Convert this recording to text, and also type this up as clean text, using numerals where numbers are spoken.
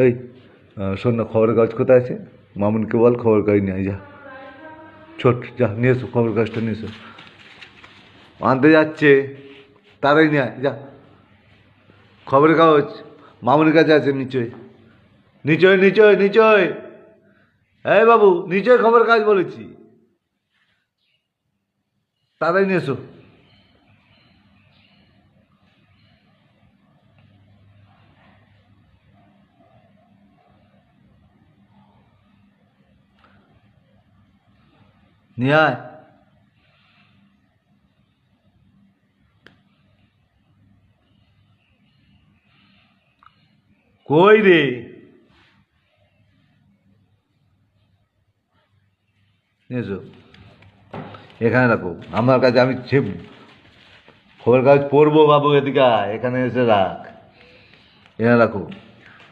এই শোন না, খবরের কাগজ কোথায় আছে? মামুনকে বল খবরের কাগজ নিয়ে আয়, যা ছোট, যা নিয়ে এসো খবরের কাগজটা নিয়ে এসো। আনতে যাচ্ছে, তারাই নিয়ে আয়, যা। খবরের কাগজ মামুনের কাছে আছে, নিচয় নিচয় নিচয় নিচয়। এই বাবু, নিচয় খবরের কাগজ বলেছি, তারাই নিয়ে এসো। নিয়ে আয়। কই রে? নিয়ে এসো, এখানে রাখো আমার কাছে। আমি সে খবরের কাগজ পড়বো বাবু, এদিকে আয়, এখানে এসে রাখ, এখানে রাখো।